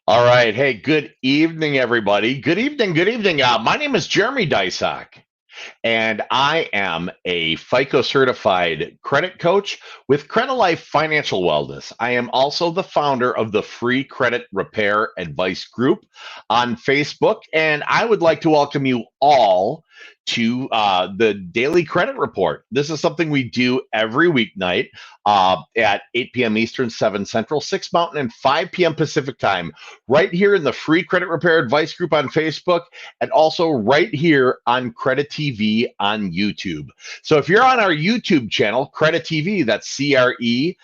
All right. Hey, good evening, everybody. Good evening. Good evening. My name is Jeremy Deysach, and I am a FICO certified credit coach with Credilife Financial Wellness. I am also the founder of the Free Credit Repair Advice Group on Facebook, and I would like to welcome you all to the Daily Credit Report. This is something we do every weeknight at 8 p.m. Eastern, 7 Central, 6 Mountain, and 5 p.m. Pacific time, right here in the Free Credit Repair Advice Group on Facebook, and also right here on Credit TV on YouTube. So if you're on our YouTube channel, Credit TV, that's CREDI.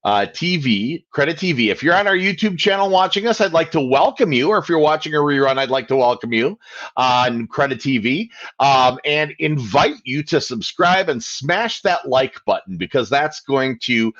TV, Credit TV. If you're on our YouTube channel watching us, I'd like to welcome you. Or if you're watching a rerun, I'd like to welcome you on Credit TV and invite you to subscribe and smash that like button because that's going to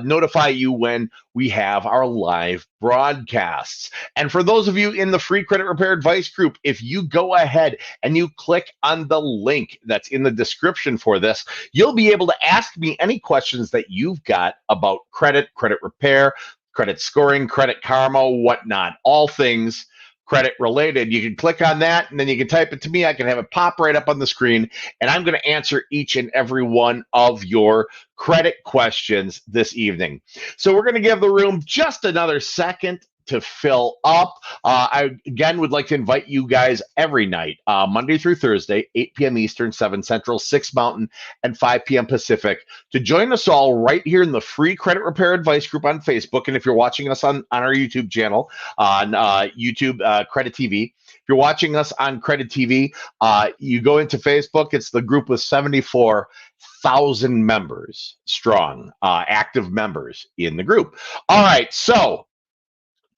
notify you when we have our live broadcasts. And for those of you in the Free Credit Repair Advice Group, if you go ahead and you click on the link that's in the description for this, you'll be able to ask me any questions that you've got about credit, credit repair, credit scoring, credit karma, whatnot, all things credit related. You can click on that and then you can type it to me. I can have it pop right up on the screen, and I'm going to answer each and every one of your credit questions this evening. So we're going to give the room just another second to fill up. I again would like to invite you guys every night, Monday through Thursday, 8 p.m. Eastern, 7 Central, 6 Mountain, and 5 p.m. Pacific, to join us all right here in the Free Credit Repair Advice Group on Facebook. And if you're watching us on our YouTube channel, on YouTube, Credit TV, if you're watching us on Credit TV, you go into Facebook. It's the group with 74,000 members strong, active members in the group. All right, so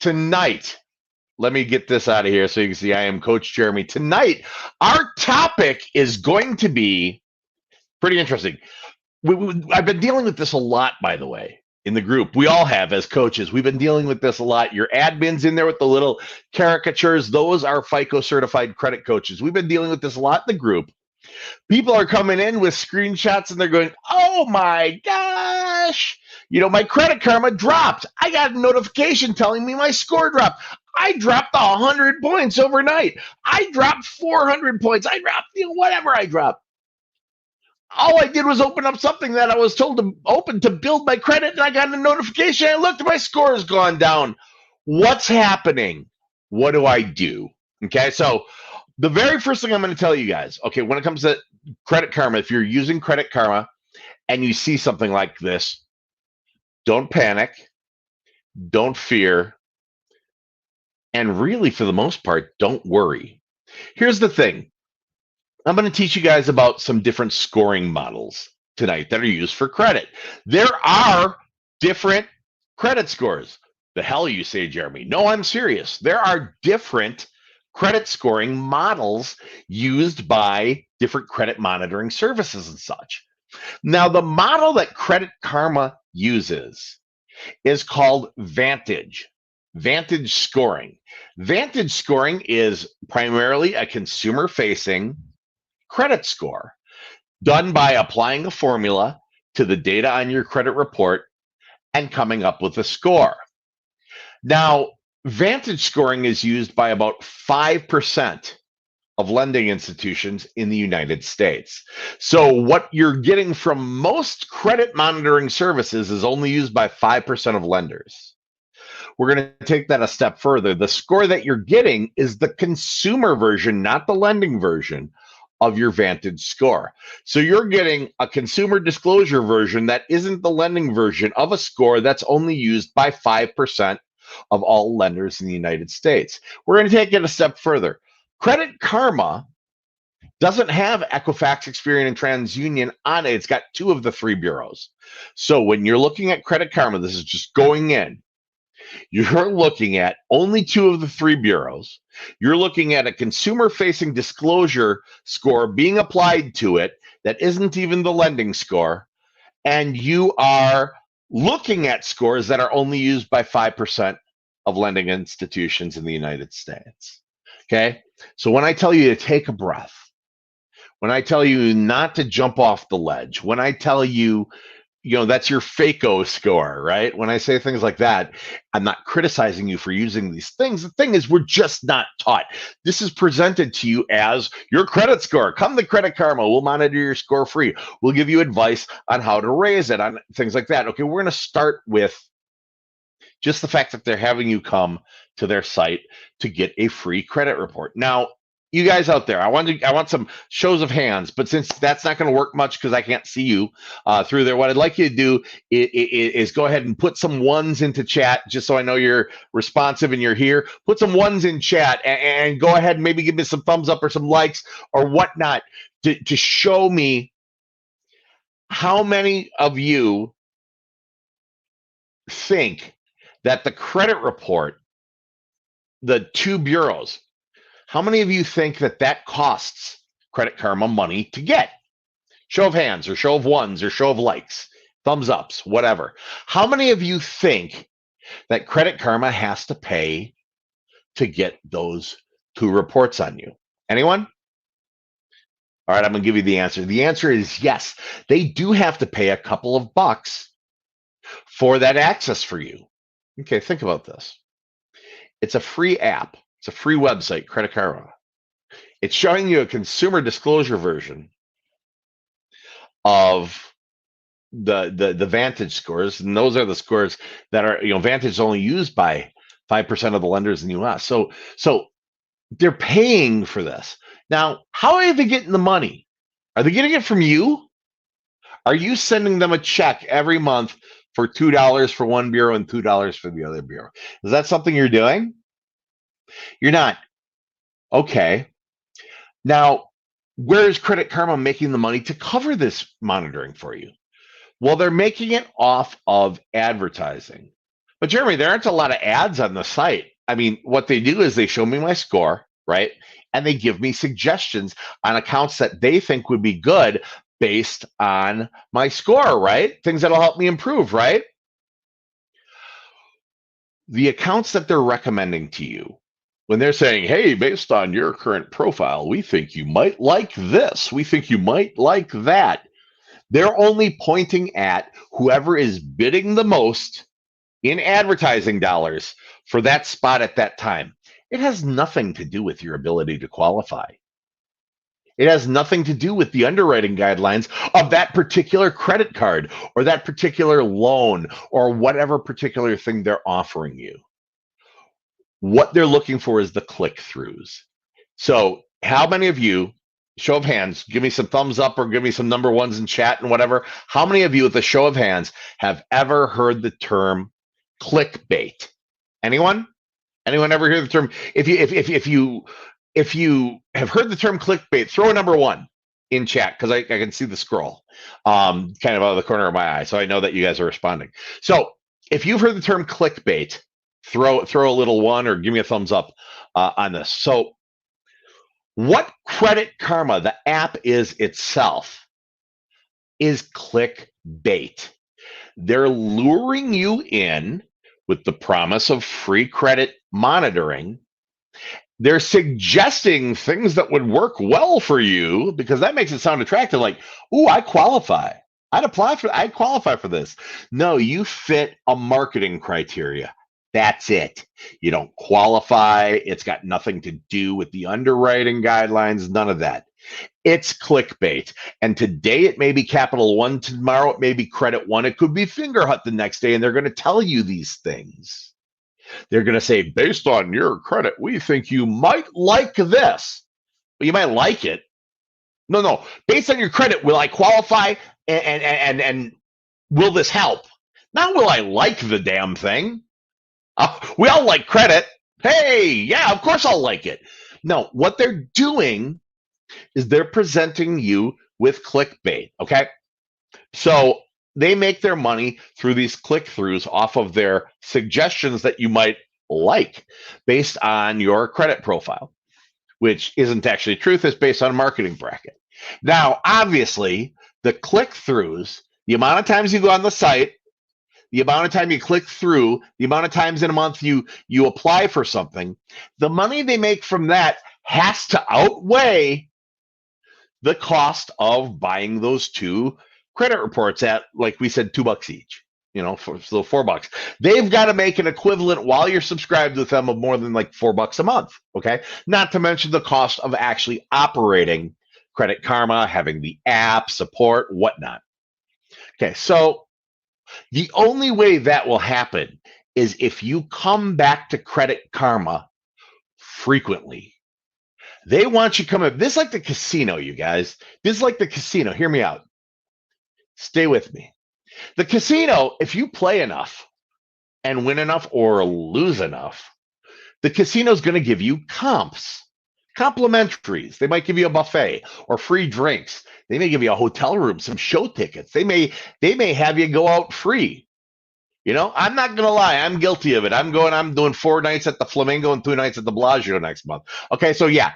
tonight, let me get this out of here so you can see I am Coach Jeremy. Tonight, our topic is going to be pretty interesting. I've been dealing with this a lot, by the way, in the group. We all have as coaches. We've been dealing with this a lot. Your admins in there with the little caricatures, those are FICO certified credit coaches. We've been dealing with this a lot in the group. People are coming in with screenshots and they're going, oh my gosh, my Credit Karma dropped. I got a notification telling me my score dropped. I dropped 100 points overnight. I dropped 400 points. I dropped whatever I dropped. All I did was open up something that I was told to open to build my credit, and I got a notification. I looked, my score has gone down. What's happening? What do I do? Okay, so the very first thing I'm going to tell you guys, okay, when it comes to Credit Karma, if you're using Credit Karma and you see something like this, don't panic, don't fear, and really, for the most part, don't worry. Here's the thing. I'm going to teach you guys about some different scoring models tonight that are used for credit. There are different credit scores. The hell you say, Jeremy? No, I'm serious. There are different credit scoring models used by different credit monitoring services and such. Now, the model that Credit Karma uses is called Vantage scoring. Vantage scoring is primarily a consumer-facing credit score done by applying a formula to the data on your credit report and coming up with a score. Now, Vantage scoring is used by about 5% of lending institutions in the United States. So what you're getting from most credit monitoring services is only used by 5% of lenders. We're going to take that a step further. The score that you're getting is the consumer version, not the lending version of your Vantage score. So you're getting a consumer disclosure version that isn't the lending version of a score that's only used by 5% of all lenders in the United States. We're going to take it a step further. Credit Karma doesn't have Equifax, Experian, and TransUnion on it. It's got 2 of the 3 bureaus. So when you're looking at Credit Karma, this is just going in. You're looking at only 2 of the 3 bureaus. You're looking at a consumer-facing disclosure score being applied to it that isn't even the lending score. And you are looking at scores that are only used by 5% of lending institutions in the United States. Okay? So when I tell you to take a breath, when I tell you not to jump off the ledge, when I tell you that's your FICO score, right? When I say things like that, I'm not criticizing you for using these things. The thing is, we're just not taught. This is presented to you as your credit score. Come to Credit Karma. We'll monitor your score free. We'll give you advice on how to raise it, on things like that. Okay, we're going to start with just the fact that they're having you come to their site to get a free credit report. Now, you guys out there, I want some shows of hands, but since that's not going to work much because I can't see you through there, what I'd like you to do is go ahead and put some ones into chat, just so I know you're responsive and you're here. Put some ones in chat and go ahead and maybe give me some thumbs up or some likes or whatnot to show me how many of you think that the credit report, the two bureaus, how many of you think that costs Credit Karma money to get? Show of hands or show of ones or show of likes, thumbs ups, whatever. How many of you think that Credit Karma has to pay to get those two reports on you? Anyone? All right, I'm going to give you the answer. The answer is yes. They do have to pay a couple of bucks for that access for you. Okay, think about this. It's a free app. It's a free website, Credit Karma. It's showing you a consumer disclosure version of the Vantage scores, and those are the scores that are, Vantage is only used by 5% of the lenders in the U.S. So they're paying for this. Now, how are they getting the money? Are they getting it from you? Are you sending them a check every month for $2 for one bureau and $2 for the other bureau? Is that something you're doing? You're not. Okay. Now, where is Credit Karma making the money to cover this monitoring for you? Well, they're making it off of advertising. But Jeremy, there aren't a lot of ads on the site. I mean, what they do is they show me my score, right? And they give me suggestions on accounts that they think would be good based on my score, right? Things that'll help me improve, right? The accounts that they're recommending to you, when they're saying, hey, based on your current profile, we think you might like this, we think you might like that, they're only pointing at whoever is bidding the most in advertising dollars for that spot at that time. It has nothing to do with your ability to qualify. It has nothing to do with the underwriting guidelines of that particular credit card or that particular loan or whatever particular thing they're offering you. What they're looking for is the click-throughs. So how many of you, show of hands, give me some thumbs up or give me some number ones in chat and whatever. How many of you with a show of hands have ever heard the term clickbait? Anyone? Anyone ever hear the term? If you have heard the term clickbait, throw a number one in chat because I can see the scroll kind of out of the corner of my eye. So I know that you guys are responding. So if you've heard the term clickbait, throw a little one or give me a thumbs up on this. So what Credit Karma, the app is itself, is clickbait. They're luring you in with the promise of free credit monitoring. They're suggesting things that would work well for you because that makes it sound attractive. Like, ooh, I qualify. I'd qualify for this. No, you fit a marketing criteria. That's it. You don't qualify. It's got nothing to do with the underwriting guidelines, none of that. It's clickbait. And today it may be Capital One, tomorrow it may be Credit One, it could be Fingerhut the next day, and they're going to tell you these things. They're going to say, based on your credit, we think you might like this. But you might like it. No. Based on your credit, will I qualify and will this help? Not will I like the damn thing. We all like credit. Hey, yeah, of course I'll like it. No, what they're doing is they're presenting you with clickbait, okay? So they make their money through these click-throughs off of their suggestions that you might like based on your credit profile, which isn't actually truth, it's based on a marketing bracket. Now, obviously, the click-throughs, the amount of times you go on the site, the amount of time you click through, the amount of times in a month you apply for something, the money they make from that has to outweigh the cost of buying those two credit reports at, like we said, $2 each. So $4. They've got to make an equivalent while you're subscribed with them of more than like $4 a month. Okay, not to mention the cost of actually operating Credit Karma, having the app, support, whatnot. Okay, so the only way that will happen is if you come back to Credit Karma frequently. They want you coming. This is like the casino, you guys. This is like the casino. Hear me out. Stay with me. The casino, if you play enough and win enough or lose enough, the casino is going to give you comps, complimentaries. They might give you a buffet or free drinks. They may give you a hotel room, some show tickets. They may have you go out free. I'm not going to lie. I'm guilty of it. I'm doing 4 nights at the Flamingo and 2 nights at the Bellagio next month. Okay, so yeah,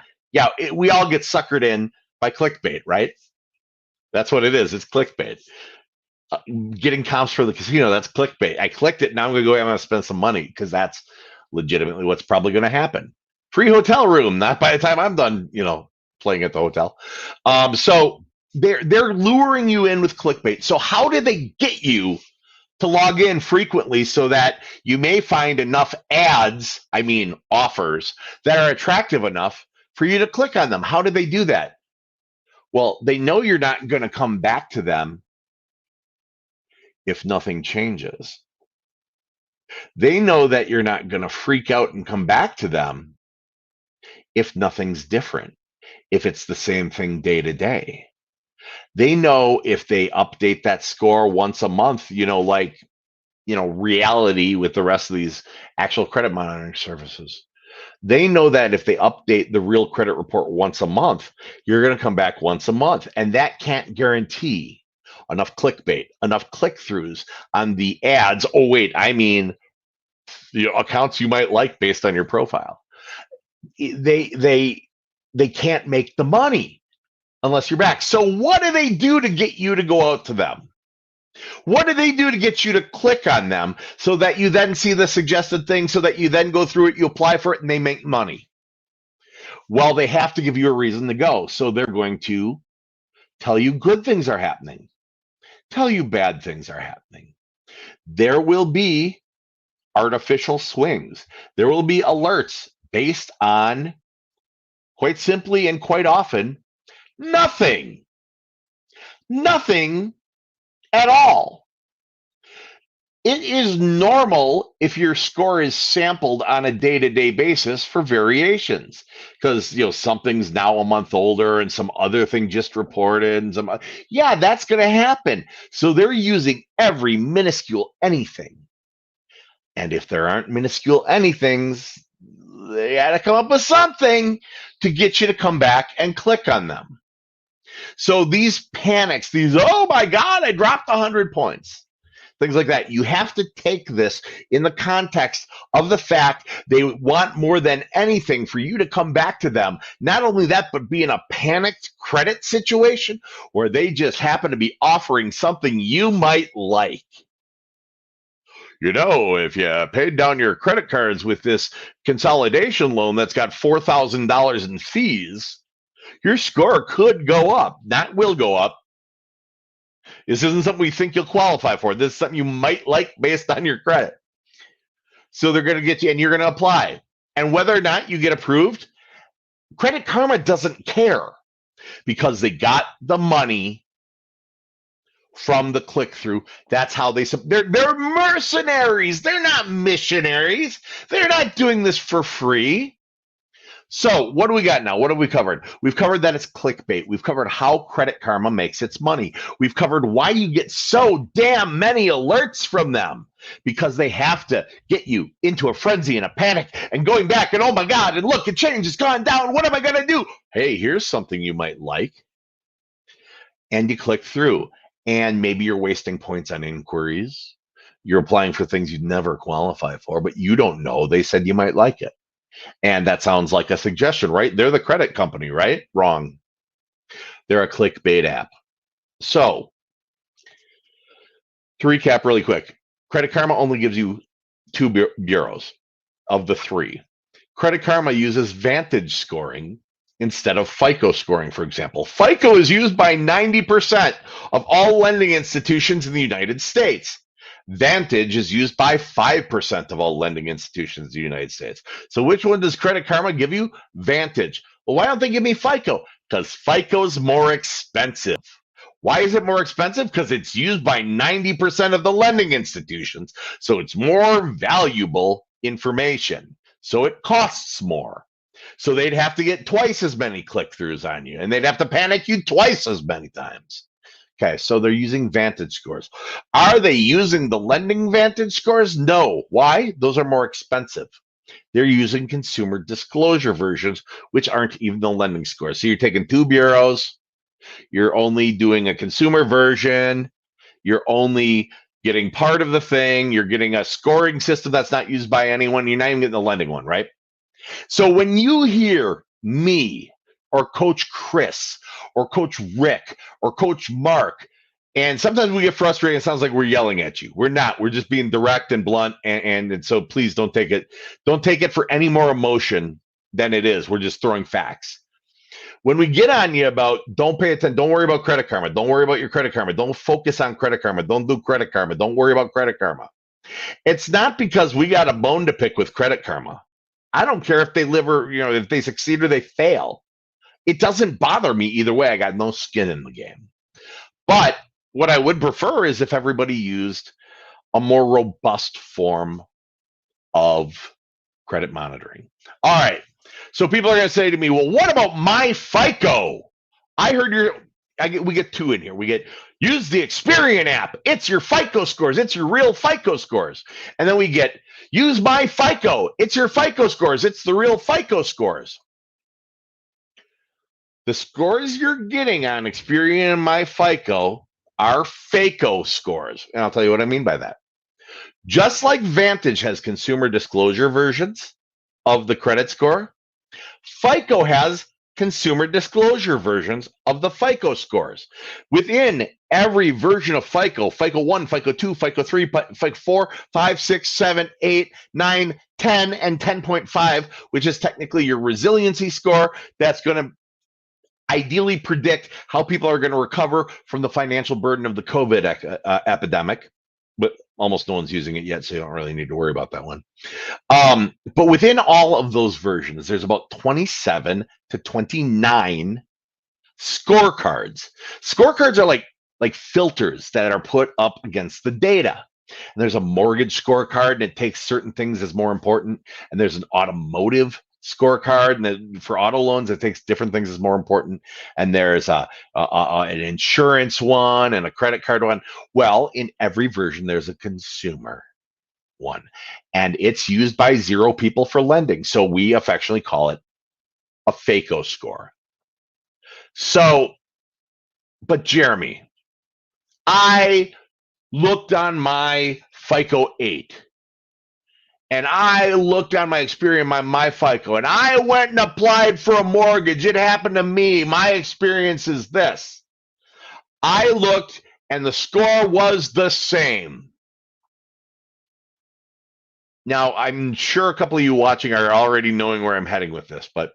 we all get suckered in by clickbait, right? That's what it is. It's clickbait. Getting comps for the casino, that's clickbait. I clicked it. Now I'm going to go. I'm going to spend some money because that's legitimately what's probably going to happen. Free hotel room. Not by the time I'm done, playing at the hotel. So they're luring you in with clickbait. So how do they get you to log in frequently so that you may find enough ads, offers, that are attractive enough for you to click on them? How do they do that? Well, they know you're not going to come back to them if nothing changes. They know that you're not going to freak out and come back to them if nothing's different, if it's the same thing day to day. They know if they update that score once a month, reality with the rest of these actual credit monitoring services. They know that if they update the real credit report once a month, you're going to come back once a month. And that can't guarantee enough clickbait, enough click-throughs on the ads. Oh, wait, accounts you might like based on your profile. They can't make the money unless you're back. So what do they do to get you to go out to them? What do they do to get you to click on them so that you then see the suggested thing, so that you then go through it, you apply for it, and they make money? Well, they have to give you a reason to go. So they're going to tell you good things are happening, tell you bad things are happening. There will be artificial swings. There will be alerts based on, quite simply and quite often, nothing at all. It is normal if your score is sampled on a day-to-day basis for variations, because something's now a month older and some other thing just reported, and that's going to happen. So they're using every minuscule anything. And if there aren't minuscule anythings, they got to come up with something to get you to come back and click on them. So these panics, oh my God, I dropped 100 points, things like that. You have to take this in the context of the fact they want more than anything for you to come back to them. Not only that, but be in a panicked credit situation where they just happen to be offering something you might like. If you paid down your credit cards with this consolidation loan that's got $4,000 in fees, your score could go up. That will go up. This isn't something we think you'll qualify for. This is something you might like based on your credit. So they're going to get you, and you're going to apply. And whether or not you get approved, Credit Karma doesn't care, because they got the money from the click-through. That's how they're mercenaries. They're not missionaries. They're not doing this for free. So what do we got now? What have we covered? We've covered that it's clickbait. We've covered how Credit Karma makes its money. We've covered why you get so damn many alerts from them, because they have to get you into a frenzy and a panic and going back and, oh my God, and look, the change has gone down. What am I going to do? Hey, here's something you might like. And you click through, and maybe you're wasting points on inquiries. You're applying for things you'd never qualify for, but you don't know. They said you might like it. And that sounds like a suggestion, right? They're the credit company, right? Wrong. They're a clickbait app. So, to recap really quick, Credit Karma only gives you 2 bureaus of the 3. Credit Karma uses Vantage scoring instead of FICO scoring, for example. FICO is used by 90% of all lending institutions in the United States. Vantage is used by 5% of all lending institutions in the United States. So which one does Credit Karma give you? Vantage. Well, why don't they give me FICO? Because FICO is more expensive. Why is it more expensive? Because it's used by 90% of the lending institutions. So it's more valuable information. So it costs more. So they'd have to get twice as many click-throughs on you, and they'd have to panic you twice as many times. Okay, so they're using Vantage scores. Are they using the lending Vantage scores? No. Why? Those are more expensive. They're using consumer disclosure versions, which aren't even the lending scores. So you're taking two bureaus, you're only doing a consumer version, you're only getting part of the thing, you're getting a scoring system that's not used by anyone, you're not even getting the lending one, right? So when you hear me or Coach Chris or Coach Rick or Coach Mark, and sometimes we get frustrated, it sounds like we're yelling at you. We're not. We're just being direct and blunt, and so please don't take it for any more emotion than it is. We're just throwing facts. When we get on you about don't pay attention, don't worry about Credit Karma, don't worry about your Credit Karma, don't focus on Credit Karma, don't do Credit Karma, don't worry about Credit Karma. It's not because we got a bone to pick with Credit Karma. I don't care if they live or, if they succeed or they fail. It doesn't bother me either way. I got no skin in the game. But what I would prefer is if everybody used a more robust form of credit monitoring. All right. So people are going to say to me, well, what about my FICO? I heard we get two in here. We get use the Experian app. It's your FICO scores. It's your real FICO scores. And then we get use my FICO. It's your FICO scores. It's the real FICO scores. The scores you're getting on Experian and my FICO are FICO scores. And I'll tell you what I mean by that. Just like Vantage has consumer disclosure versions of the credit score, FICO has consumer disclosure versions of the FICO scores. Within every version of FICO, FICO 1, FICO 2, FICO 3, FICO 4, 5, 6, 7, 8, 9, 10, and 10.5, which is technically your resiliency score, that's going to ideally predict how people are going to recover from the financial burden of the COVID epidemic. But almost no one's using it yet, so you don't really need to worry about that one. But within all of those versions, there's about 27 to 29 scorecards. Scorecards are like filters that are put up against the data. And there's a mortgage scorecard, and it takes certain things as more important. And there's an automotive scorecard, and for auto loans, it takes different things as more important. And there's an insurance one and a credit card one. Well, in every version, there's a consumer one, and it's used by 0 people for lending. So we affectionately call it a FICO score. So, but Jeremy, I looked on my FICO 8, and I looked on my Experian, my FICO, and I went and applied for a mortgage. It happened to me. My experience is this. I looked, and the score was the same. Now, I'm sure a couple of you watching are already knowing where I'm heading with this, but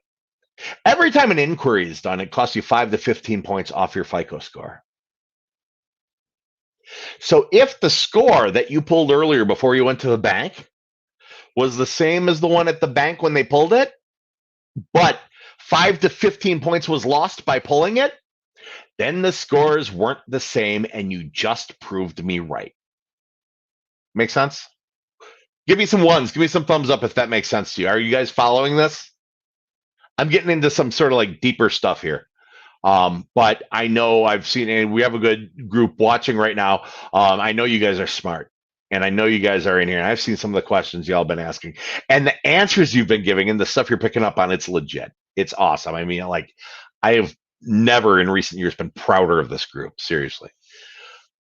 every time an inquiry is done, it costs you 5 to 15 points off your FICO score. So if the score that you pulled earlier before you went to the bank was the same as the one at the bank when they pulled it, but 5 to 15 points was lost by pulling it, then the scores weren't the same, and you just proved me right. Make sense? Give me some ones. Give me some thumbs up if that makes sense to you. Are you guys following this? I'm getting into some sort of like deeper stuff here. But I know I've seen, and we have a good group watching right now. I know you guys are smart, and I know you guys are in here. And I've seen some of the questions y'all been asking, and the answers you've been giving, and the stuff you're picking up on. It's legit. It's awesome. I mean, like, I have never in recent years been prouder of this group. Seriously.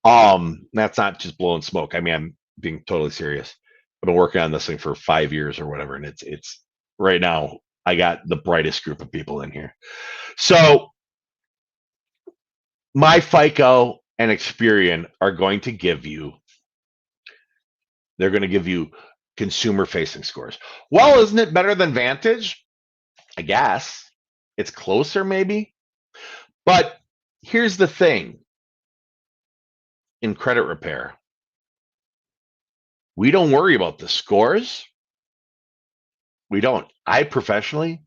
That's not just blowing smoke. I mean, I'm being totally serious. I've been working on this thing for 5 years or whatever, and it's right now I got the brightest group of people in here. So my FICO and Experian are going to give you, they're going to give you consumer facing scores. Well, isn't it better than Vantage? I guess It's closer maybe. But here's the thing in credit repair. We don't worry about the scores. We don't. I professionally,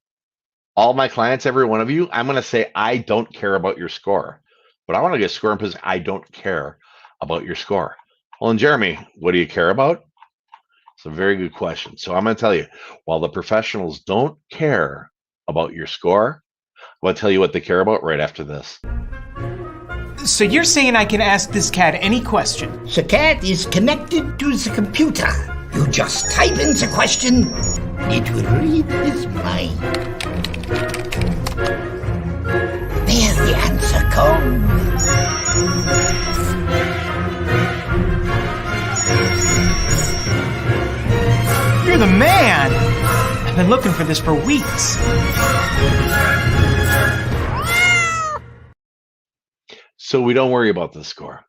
all my clients, every one of you, I'm going to say, I don't care about your score, but I want to get a score in position. I don't care about your score. Well, and Jeremy, what do you care about? It's a very good question. So I'm going to tell you, while the professionals don't care about your score, I'm going to tell you what they care about right after this. So you're saying I can ask this cat any question? The cat is connected to the computer. You just type in the question, it will read his mind. There the answer comes. You're the man! I've been looking for this for weeks. So we don't worry about the score.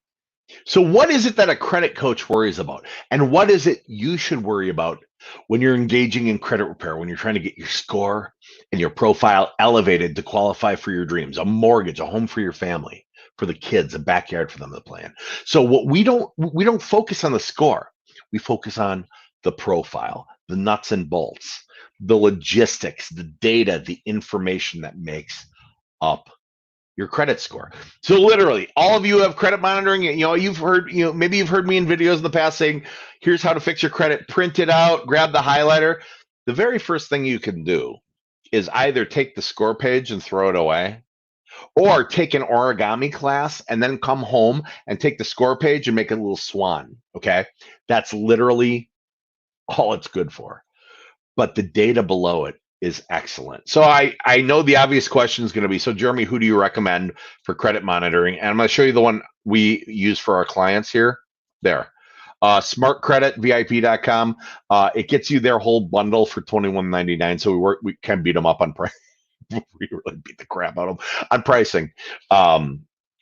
So what is it that a credit coach worries about? And what is it you should worry about when you're engaging in credit repair, when you're trying to get your score and your profile elevated to qualify for your dreams, a mortgage, a home for your family, for the kids, a backyard for them to play in? So what we don't focus on the score. We focus on the profile, the nuts and bolts, the logistics, the data, the information that makes up your credit score. So literally, all of you have credit monitoring. You've heard, maybe you've heard me in videos in the past saying, here's how to fix your credit, print it out, grab the highlighter. The very first thing you can do is either take the score page and throw it away, or take an origami class and then come home and take the score page and make a little swan. Okay. That's literally all it's good for. But the data below it is excellent. So I know the obvious question is going to be, so Jeremy, who do you recommend for credit monitoring? And I'm going to show you the one we use for our clients here. There. SmartCreditVIP.com. It gets you their whole bundle for $21.99. So we can beat them up on price. We really beat the crap out of them on pricing.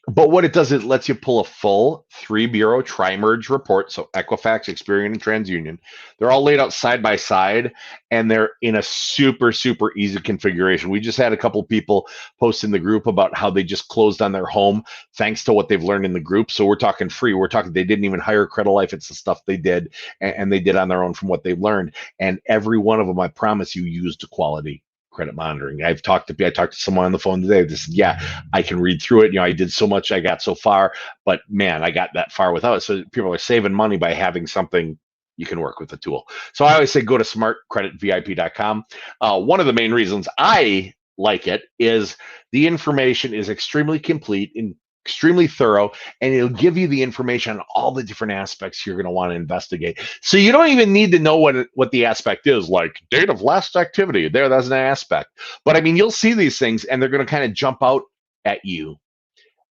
But what it does is it lets you pull a full 3-bureau tri-merge report. So Equifax, Experian, and TransUnion. They're all laid out side by side, and they're in a super, super easy configuration. We just had a couple people post in the group about how they just closed on their home thanks to what they've learned in the group. So we're talking free. We're talking they didn't even hire Credilife. It's the stuff they did, and they did on their own from what they've learned. And every one of them, I promise you, used quality credit monitoring. I talked to someone on the phone today. They said, yeah, I can read through it. I did so much, I got so far, but man, I got that far without it. So people are saving money by having something you can work with the tool. So I always say, go to smartcreditvip.com. One of the main reasons I like it is the information is extremely complete and extremely thorough, and it'll give you the information on all the different aspects you're going to want to investigate. So you don't even need to know what the aspect is, like date of last activity. That's an aspect. But I mean, you'll see these things, and they're going to kind of jump out at you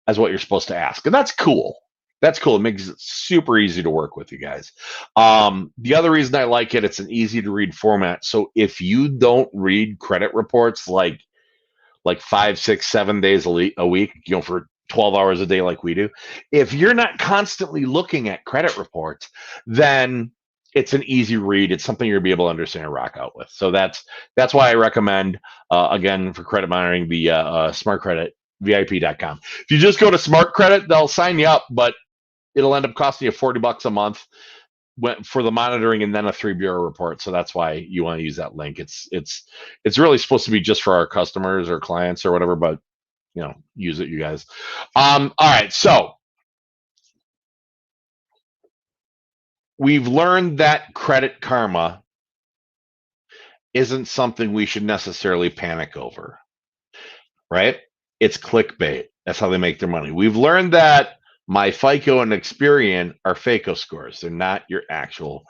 as what you're supposed to ask. And that's cool. That's cool. It makes it super easy to work with, you guys. The other reason I like it, it's an easy to read format. So if you don't read credit reports like 5, 6, 7 days a week, for 12 hours a day like we do, if you're not constantly looking at credit reports, then it's an easy read. It's something you'll be able to understand and rock out with. So that's why I recommend, again, for credit monitoring, the smartcreditvip.com. If you just go to Smart Credit, they'll sign you up, but it'll end up costing you $40 a month for the monitoring and then a 3-bureau report. So that's why you want to use that link. It's really supposed to be just for our customers or clients or whatever, but use it, you guys. All right, so we've learned that Credit Karma isn't something we should necessarily panic over, right? It's clickbait. That's how they make their money. We've learned that my FICO and Experian are FICO scores. They're not your actual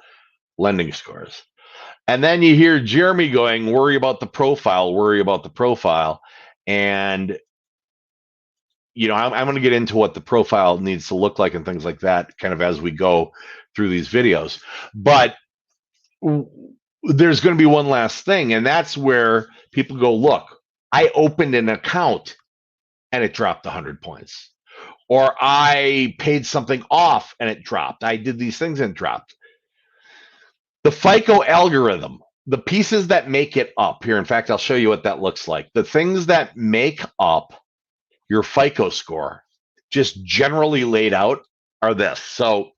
lending scores. And then you hear Jeremy going, worry about the profile, worry about the profile. And I'm going to get into what the profile needs to look like and things like that kind of as we go through these videos. But there's going to be one last thing, and that's where people go, look, I opened an account and it dropped 100 points. Or I paid something off and it dropped. I did these things and it dropped. The FICO algorithm the pieces that make it up here, in fact, I'll show you what that looks like. The things that make up your FICO score, just generally laid out, are this. So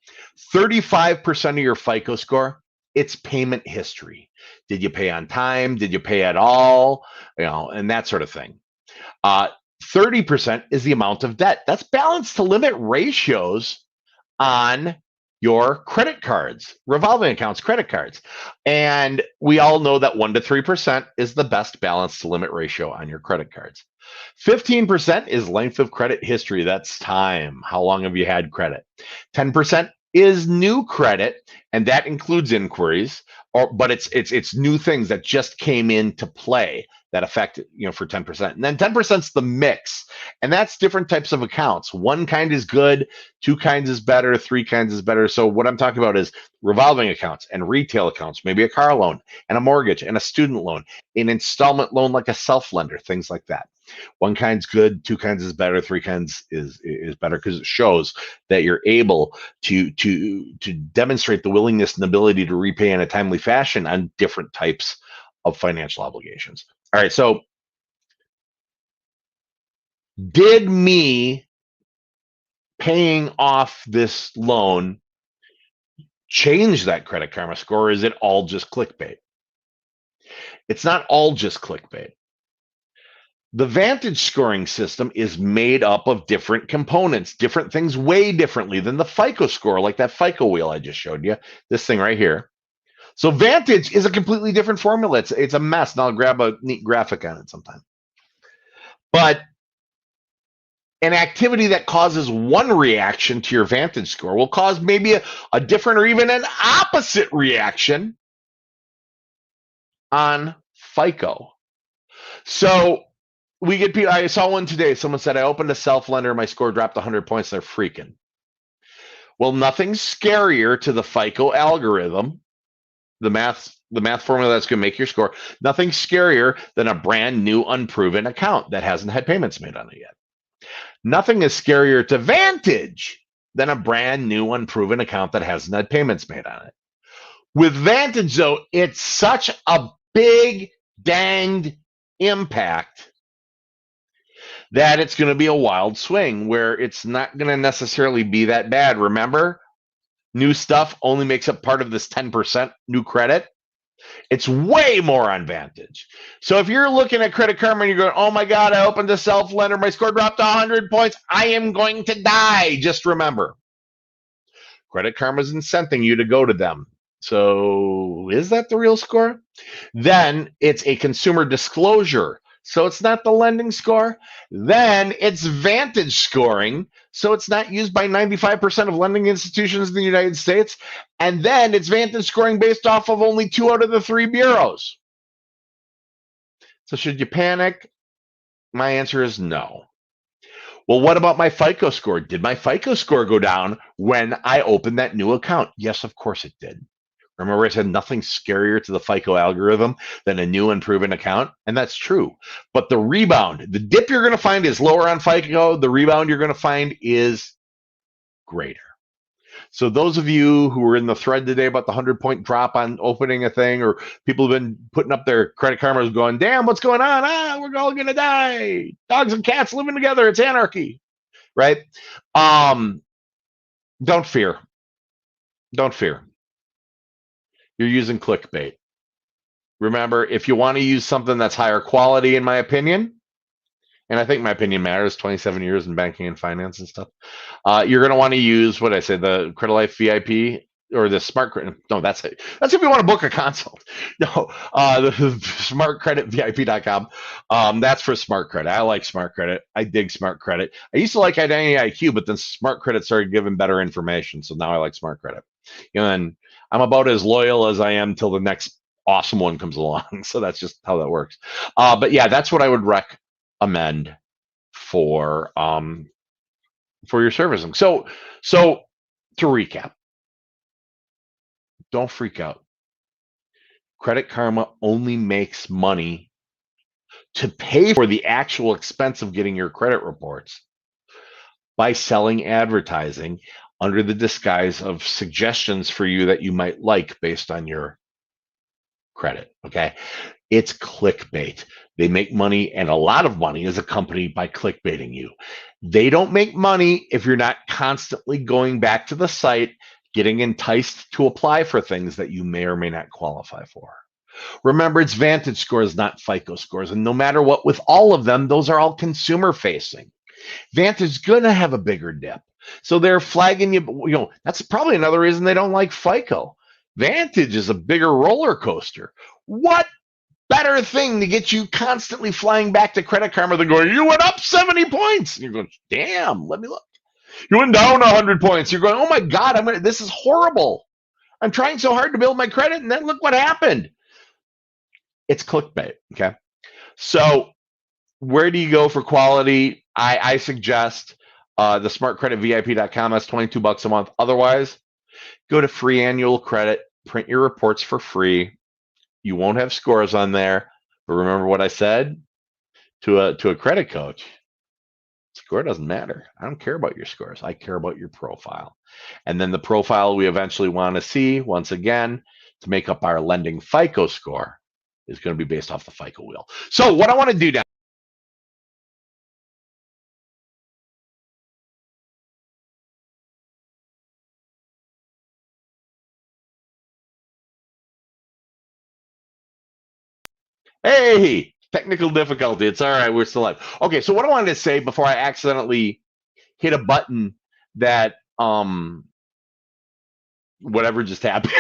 35% of your FICO score, it's payment history. Did you pay on time? Did you pay at all? And that sort of thing. 30% is the amount of debt. That's balance to limit ratios on your credit cards, revolving accounts, credit cards. And we all know that 1 to 3% is the best balance to limit ratio on your credit cards. 15% is length of credit history. That's time. How long have you had credit? 10% is new credit, and that includes inquiries, but it's new things that just came into play that affect for 10%. And then 10% is the mix, and that's different types of accounts. One kind is good, two kinds is better, three kinds is better. So what I'm talking about is revolving accounts and retail accounts, maybe a car loan and a mortgage and a student loan, an installment loan like a self-lender, things like that. One kind's good, two kinds is better, three kinds is better, because it shows that you're able to demonstrate the willingness and ability to repay in a timely fashion on different types of financial obligations. All right, so did me paying off this loan change that Credit Karma score, or is it all just clickbait? It's not all just clickbait. The Vantage scoring system is made up of different components. Different things weigh differently than the FICO score, like that FICO wheel I just showed you, this thing right here. So Vantage is a completely different formula. It's a mess, and I'll grab a neat graphic on it sometime. But an activity that causes one reaction to your Vantage score will cause maybe a different or even an opposite reaction on FICO. So we get people. I saw one today. Someone said, I opened a self-lender, my score dropped 100 points. They're freaking. Well, nothing's scarier to the FICO algorithm, the math formula that's going to make your score. Nothing's scarier than a brand new unproven account that hasn't had payments made on it yet. Nothing is scarier to Vantage than a brand new unproven account that hasn't had payments made on it. With Vantage, though, it's such a big danged impact that it's going to be a wild swing where it's not going to necessarily be that bad. Remember, new stuff only makes up part of this 10% new credit. It's way more on Vantage. So if you're looking at Credit Karma and you're going, oh my God, I opened a self-lender, my score dropped 100 points, I am going to die. Just remember, Credit Karma is incenting you to go to them. So is that the real score? Then it's a consumer disclosure. So it's not the lending score. Then it's Vantage scoring. So it's not used by 95% of lending institutions in the United States. And then it's Vantage scoring based off of only 2 out of the 3 bureaus. So should you panic? My answer is no. Well, what about my FICO score? Did my FICO score go down when I opened that new account? Yes, of course it did. Remember, I said nothing scarier to the FICO algorithm than a new unproven account, and that's true. But the rebound, the dip you're going to find is lower on FICO. The rebound you're going to find is greater. So those of you who were in the thread today about the 100-point drop on opening a thing, or people have been putting up their Credit Karmas going, damn, what's going on? We're all going to die. Dogs and cats living together. It's anarchy, right? Don't fear. Don't fear. You're using clickbait. Remember, if you want to use something that's higher quality, in my opinion, and I think my opinion matters, 27 years in banking and finance and stuff, you're going to want to use, what I say, the Credilife VIP or the Smart Credit. No, that's it. That's if you want to book a consult. No, the smartcreditvip.com. That's for Smart Credit. I like Smart Credit. I dig Smart Credit. I used to like Identity IQ, but then Smart Credit started giving better information. So now I like Smart Credit. And I'm about as loyal as I am till the next awesome one comes along. So that's just how that works. But yeah, that's what I would recommend for your servicing. So to recap, don't freak out. Credit Karma only makes money to pay for the actual expense of getting your credit reports by selling advertising under the disguise of suggestions for you that you might like based on your credit. Okay. It's clickbait. They make money, and a lot of money as a company, by clickbaiting you. They don't make money if you're not constantly going back to the site, getting enticed to apply for things that you may or may not qualify for. Remember, it's Vantage scores, not FICO scores. And no matter what, with all of them, those are all consumer facing. Vantage is going to have a bigger dip. So they're flagging you. That's probably another reason they don't like FICO. Vantage is a bigger roller coaster. What better thing to get you constantly flying back to Credit Karma than going, you went up 70 points. And you're going, damn, let me look. You went down 100 points. You're going, oh my God, this is horrible. I'm trying so hard to build my credit, and then look what happened. It's clickbait. Okay. So where do you go for quality? I suggest the smartcreditvip.com. That's $22 a month. Otherwise, go to free annual credit, print your reports for free. You won't have scores on there. But remember what I said to a credit coach. Score doesn't matter. I don't care about your scores. I care about your profile. And then the profile we eventually want to see, once again, to make up our lending FICO score, is going to be based off the FICO wheel. So what I want to do now, hey, technical difficulty. It's all right. We're still live. Okay, so what I wanted to say before I accidentally hit a button that whatever just happened.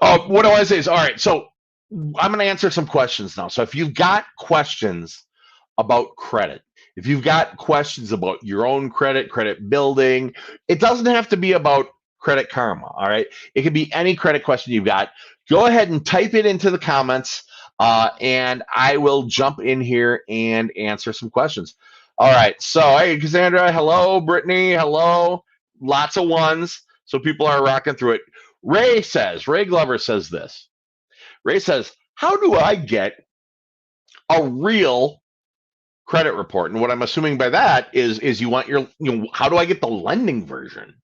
What I want to say is, all right, so I'm going to answer some questions now. So if you've got questions about credit, if you've got questions about your own credit building, it doesn't have to be about Credit Karma, all right? It could be any credit question you've got. Go ahead and type it into the comments, and I will jump in here and answer some questions. All right, so hey, Cassandra, hello. Brittany, hello. Lots of ones, so people are rocking through it. Ray Glover says this. Ray says, how do I get a real credit report? And what I'm assuming by that is you want how do I get the lending version?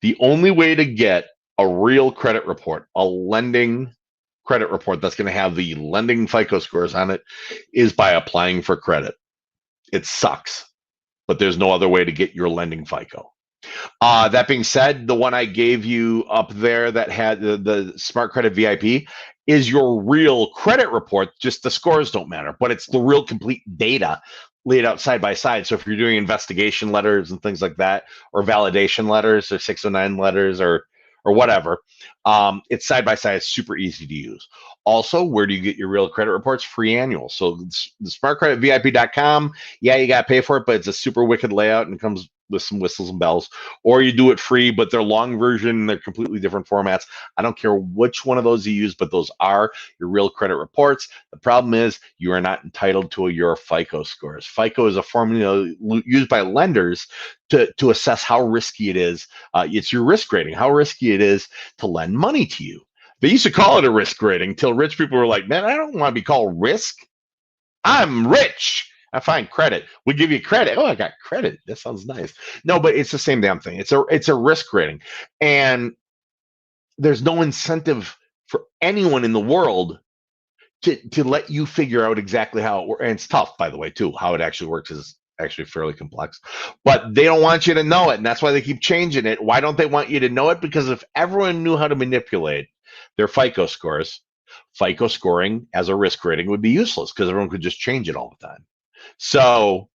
The only way to get a real credit report, a lending credit report that's going to have the lending FICO scores on it, is by applying for credit. It sucks, but there's no other way to get your lending FICO. That being said, the one I gave you up there that had the Smart Credit VIP is your real credit report. Just the scores don't matter, but it's the real complete data laid out side by side. So if you're doing investigation letters and things like that, or validation letters or 609 letters or whatever, it's side by side. It's super easy to use. Also, where do you get your real credit reports? Free annual. So the smartcreditvip.com, yeah, you got to pay for it, but it's a super wicked layout and comes with some whistles and bells. Or you do it free, but they're long version, they're completely different formats. I don't care which one of those you use, but those are your real credit reports. The problem is you are not entitled to your FICO scores. FICO is a formula used by lenders to assess how risky it is. It's your risk rating, how risky it is to lend money to you. They used to call it a risk rating until rich people were like, man, I don't want to be called risk. I'm rich. I find credit. We give you credit. Oh, I got credit. That sounds nice. No, but it's the same damn thing. It's a risk rating. And there's no incentive for anyone in the world to let you figure out exactly how it works. And it's tough, by the way, too. How it actually works is actually fairly complex. But they don't want you to know it, and that's why they keep changing it. Why don't they want you to know it? Because if everyone knew how to manipulate their FICO scores, FICO scoring as a risk rating would be useless because everyone could just change it all the time. So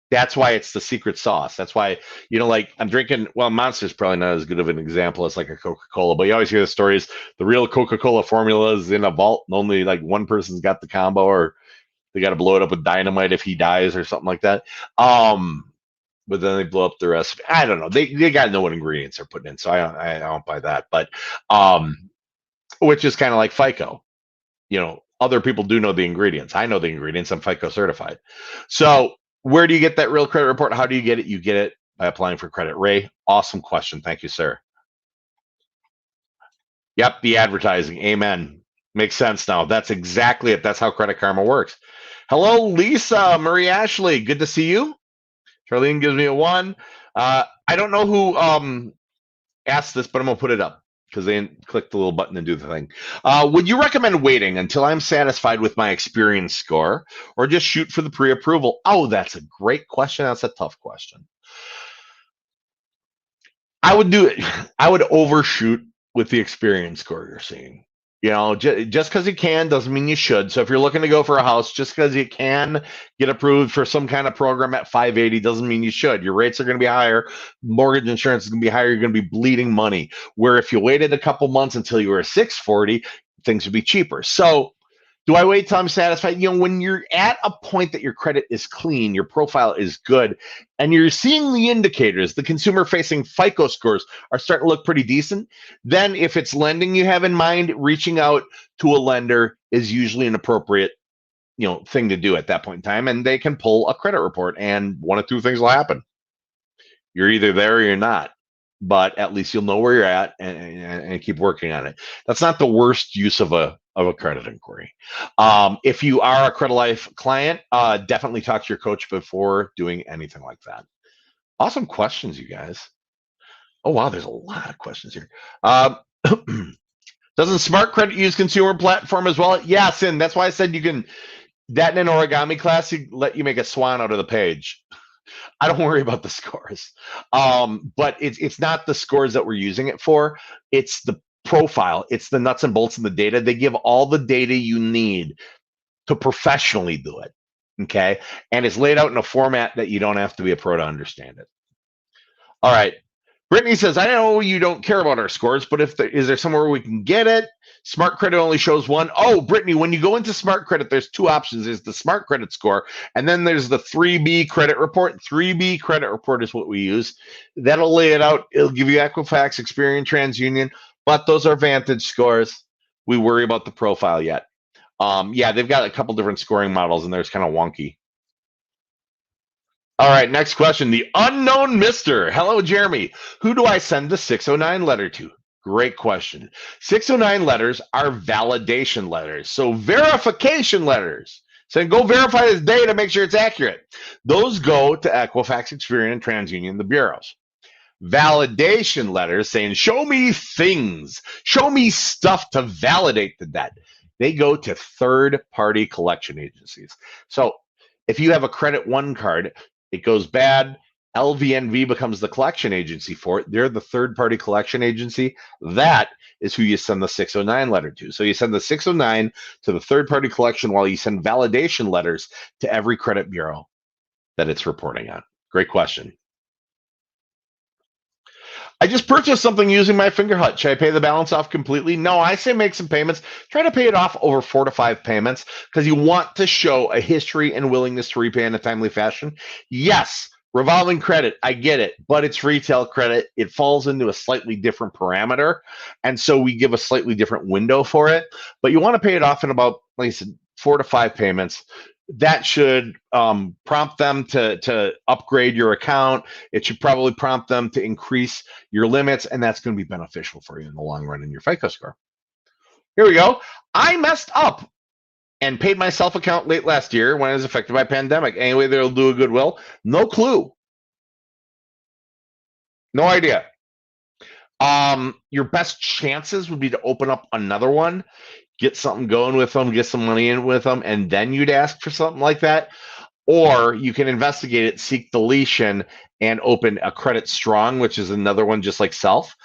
that's why it's the secret sauce. That's why, like I'm drinking, well, Monster's probably not as good of an example as like a Coca-Cola, but you always hear the stories. The real Coca-Cola formula is in a vault and only like one person's got the combo, or they got to blow it up with dynamite if he dies or something like that. But then they blow up the rest. I don't know. They got to know what ingredients they're putting in. So I don't buy that. But which is kind of like FICO. Other people do know the ingredients. I know the ingredients. I'm FICO certified. So where do you get that real credit report? How do you get it? You get it by applying for credit. Ray, awesome question. Thank you, sir. Yep, the advertising. Amen. Makes sense now. That's exactly it. That's how Credit Karma works. Hello, Lisa, Marie Ashley. Good to see you. Charlene gives me a 1. I don't know who asked this, but I'm going to put it up. because they didn't click the little button and do the thing. Would you recommend waiting until I'm satisfied with my experience score or just shoot for the pre-approval? Oh, that's a great question. That's a tough question. I would do it. I would overshoot with the experience score you're seeing. You know, just because you can doesn't mean you should. So if you're looking to go for a house, just because you can get approved for some kind of program at 580 doesn't mean you should. Your rates are going to be higher. Mortgage insurance is going to be higher. You're going to be bleeding money. Where if you waited a couple months until you were 640, things would be cheaper. So do I wait till I'm satisfied? You know, when you're at a point that your credit is clean, your profile is good, and you're seeing the indicators, the consumer-facing FICO scores are starting to look pretty decent, then if it's lending you have in mind, reaching out to a lender is usually an appropriate, you know, thing to do at that point in time, and they can pull a credit report, and one of two things will happen. You're either there or you're not, but at least you'll know where you're at and keep working on it. That's not the worst use of a credit inquiry. If you are a Credilife client, definitely talk to your coach before doing anything like that. Awesome questions, you guys. Oh, wow, there's a lot of questions here. Doesn't Smart Credit use consumer platform as well? Yes, and that's why I said you can, that in an origami class, let you make a swan out of the page. I don't worry about the scores. But it's not the scores that we're using it for. It's the profile. It's the nuts and bolts of the data. They give all the data you need to professionally do it. Okay. And it's laid out in a format that you don't have to be a pro to understand it. All right. Brittany says, I know you don't care about our scores, but is there somewhere we can get it? Smart Credit only shows one. Oh, Brittany, when you go into Smart Credit, there's two options. There's the Smart Credit Score, and then there's the 3B Credit Report. 3B Credit Report is what we use. That'll lay it out. It'll give you Equifax, Experian, TransUnion, but those are Vantage scores. We worry about the profile yet. Yeah, they've got a couple different scoring models, and they're kind of wonky. All right, next question. The unknown Mister. Hello, Jeremy. Who do I send the 609 letter to? Great question. 609 letters are validation letters. So verification letters. Saying go verify this data, make sure it's accurate. Those go to Equifax, Experian, and TransUnion, the bureaus. Validation letters saying show me things, show me stuff to validate the debt. They go to third-party collection agencies. So if you have a Credit One card, it goes bad. LVNV becomes the collection agency for it. They're the third-party collection agency. That is who you send the 609 letter to. So you send the 609 to the third-party collection while you send validation letters to every credit bureau that it's reporting on. Great question. I just purchased something using my Fingerhut. Should I pay the balance off completely? No, I say make some payments. Try to pay it off over 4 to 5 payments because you want to show a history and willingness to repay in a timely fashion. Yes, revolving credit, I get it, but it's retail credit. It falls into a slightly different parameter, and so we give a slightly different window for it. But you want to pay it off in about, like I said, 4 to 5 payments. That should prompt them to upgrade your account. It should probably prompt them to increase your limits, and that's going to be beneficial for you in the long run in your FICO score. Here we go. I messed up and paid my self-account late last year when I was affected by pandemic. Anyway, they'll do a goodwill. No clue. No idea. Your best chances would be to open up another one, get something going with them, get some money in with them, and then you'd ask for something like that. Or you can investigate it, seek deletion, and open a Credit Strong, which is another one just like Self.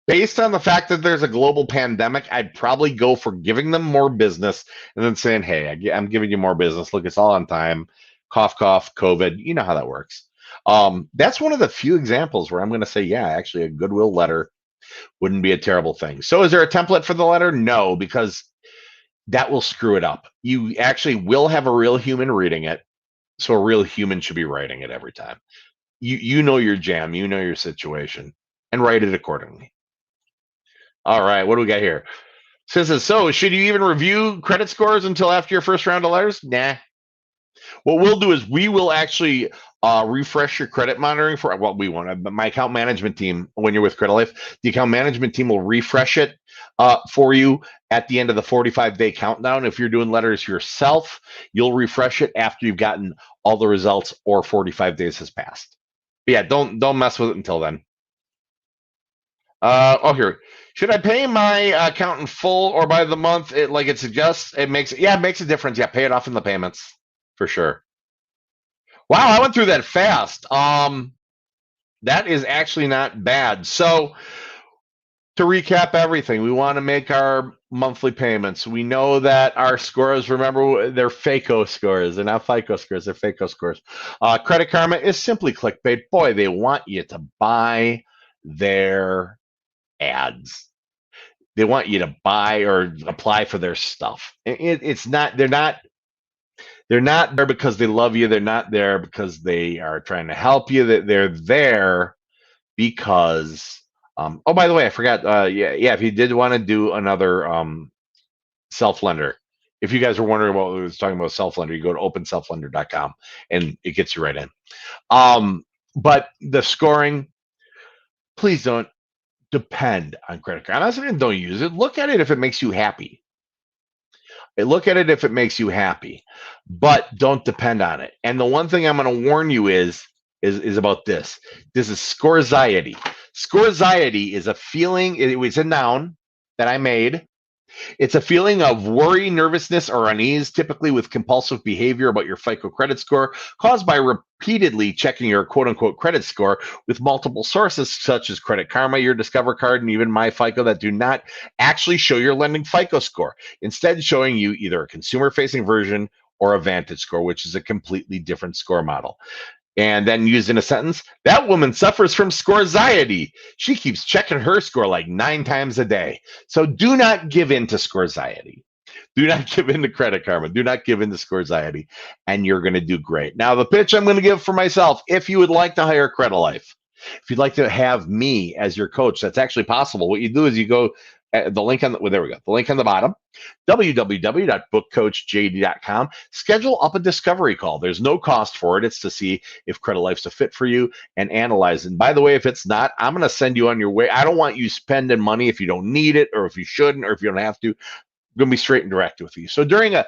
Based on the fact that there's a global pandemic, I'd probably go for giving them more business and then saying, hey, I'm giving you more business. Look, it's all on time. Cough, cough, COVID. You know how that works. That's one of the few examples where I'm going to say, yeah, actually a goodwill letter wouldn't be a terrible thing. So is there a template for the letter? No, because that will screw it up. You actually will have a real human reading it. So a real human should be writing it every time. You know your jam, you know your situation, and write it accordingly. All right, what do we got here? Says, so should you even review credit scores until after your first round of letters? Nah. What we'll do is we will actually refresh your credit monitoring for what we want. My account management team, when you're with Credilife, the account management team will refresh it for you at the end of the 45-day countdown. If you're doing letters yourself, you'll refresh it after you've gotten all the results or 45 days has passed. But yeah, don't mess with it until then. Here. Should I pay my account in full or by the month? Like it suggests, it makes a difference. Yeah, pay it off in the payments for sure. Wow, I went through that fast. That is actually not bad. So to recap everything, we want to make our monthly payments. We know that our scores, remember, they're FICO scores. They're not FICO scores, they're FICO scores. Credit Karma is simply clickbait. Boy, they want you to buy their ads. They want you to buy or apply for their stuff. It's not, they're not there because they love you. They're not there because they are trying to help you. They're there because, oh, by the way, I forgot. If you did want to do another self-lender, if you guys were wondering what we was talking about self-lender, you go to openselflender.com and it gets you right in. But the scoring, please don't depend on credit card. I'm not saying don't use it. Look at it if it makes you happy. Look at it if it makes you happy, but don't depend on it. And the one thing I'm going to warn you is about this. This is scoreanxiety. Scoreanxiety is a feeling. It was a noun that I made. It's a feeling of worry, nervousness, or unease, typically with compulsive behavior about your FICO credit score, caused by repeatedly checking your quote-unquote credit score with multiple sources such as Credit Karma, your Discover card, and even MyFICO that do not actually show your lending FICO score, instead showing you either a consumer-facing version or a Vantage Score, which is a completely different score model. And then used in a sentence, that woman suffers from scoreanxiety. She keeps checking her score like 9 times a day. So do not give in to scoreanxiety. Do not give in to Credit Karma. Do not give in to scoreanxiety, and you're going to do great. Now, the pitch I'm going to give for myself, if you would like to hire Credilife, if you'd like to have me as your coach, that's actually possible. What you do is you go the link on the, well, there we go. The link on the bottom, www.bookcoachjd.com. Schedule up a discovery call. There's no cost for it. It's to see if Credilife's a fit for you and analyze. And by the way, if it's not, I'm going to send you on your way. I don't want you spending money if you don't need it or if you shouldn't or if you don't have to. I'm going to be straight and direct with you. So during a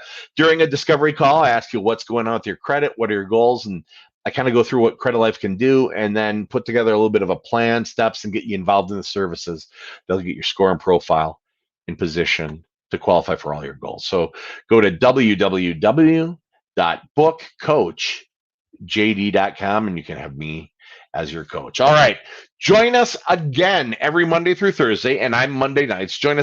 discovery call, I ask you what's going on with your credit, what are your goals, and I kind of go through what Credilife can do and then put together a little bit of a plan, steps, and get you involved in the services. They'll get your score and profile in position to qualify for all your goals. So go to www.bookcoachjd.com and you can have me as your coach. All right. Join us again every Monday through Thursday, and I'm Monday nights. Join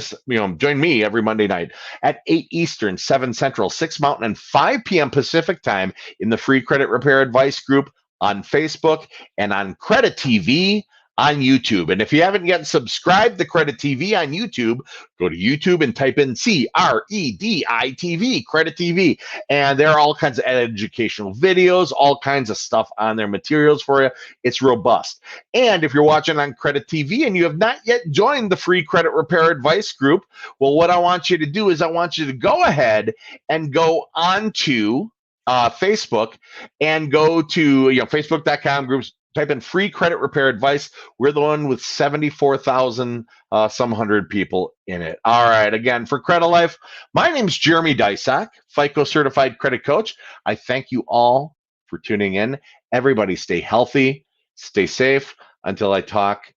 me every Monday night at 8 Eastern, 7 Central, 6 Mountain, and 5 p.m. Pacific time in the Free Credit Repair Advice group on Facebook and on Credit TV on YouTube. And if you haven't yet subscribed to Credit TV on YouTube, go to YouTube and type in CREDITV, Credit TV. And there are all kinds of educational videos, all kinds of stuff on their materials for you. It's robust. And if you're watching on Credit TV and you have not yet joined the Free Credit Repair Advice group, well, what I want you to do is I want you to go ahead and go onto Facebook and go to facebook.com groups. Type in Free Credit Repair Advice. We're the one with 74,000 some hundred people in it. All right. Again, for Credilife, my name's Jeremy Deysach, FICO Certified Credit Coach. I thank you all for tuning in. Everybody stay healthy, stay safe until I talk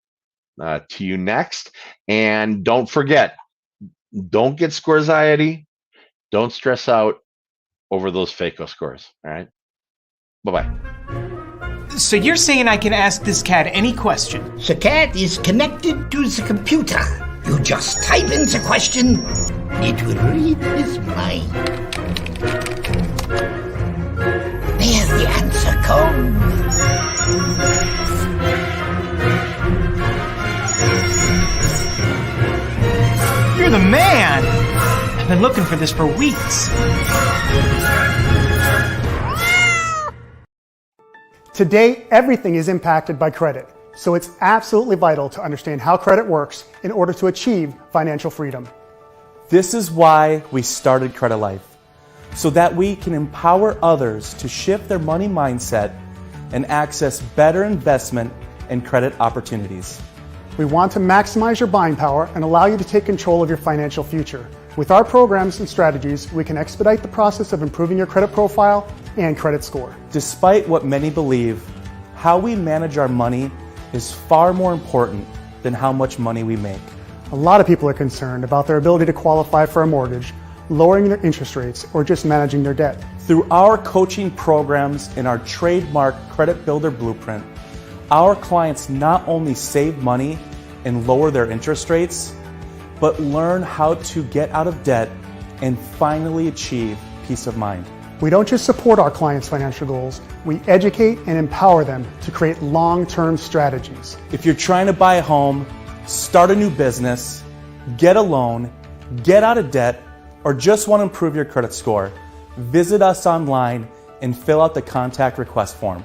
to you next. And don't forget, don't get scoreanxiety. Don't stress out over those FICO scores. All right. Bye-bye. So you're saying I can ask this cat any question? The cat is connected to the computer. You just type in the question, it will read his mind. There's the answer code. You're the man! I've been looking for this for weeks. Today, everything is impacted by credit, so it's absolutely vital to understand how credit works in order to achieve financial freedom. This is why we started Credilife, so that we can empower others to shift their money mindset and access better investment and credit opportunities. We want to maximize your buying power and allow you to take control of your financial future. With our programs and strategies, we can expedite the process of improving your credit profile and credit score. Despite what many believe, how we manage our money is far more important than how much money we make. A lot of people are concerned about their ability to qualify for a mortgage, lowering their interest rates, or just managing their debt. Through our coaching programs and our trademark Credit Builder Blueprint, our clients not only save money and lower their interest rates, but learn how to get out of debt and finally achieve peace of mind. We don't just support our clients' financial goals, we educate and empower them to create long-term strategies. If you're trying to buy a home, start a new business, get a loan, get out of debt, or just want to improve your credit score, visit us online and fill out the contact request form.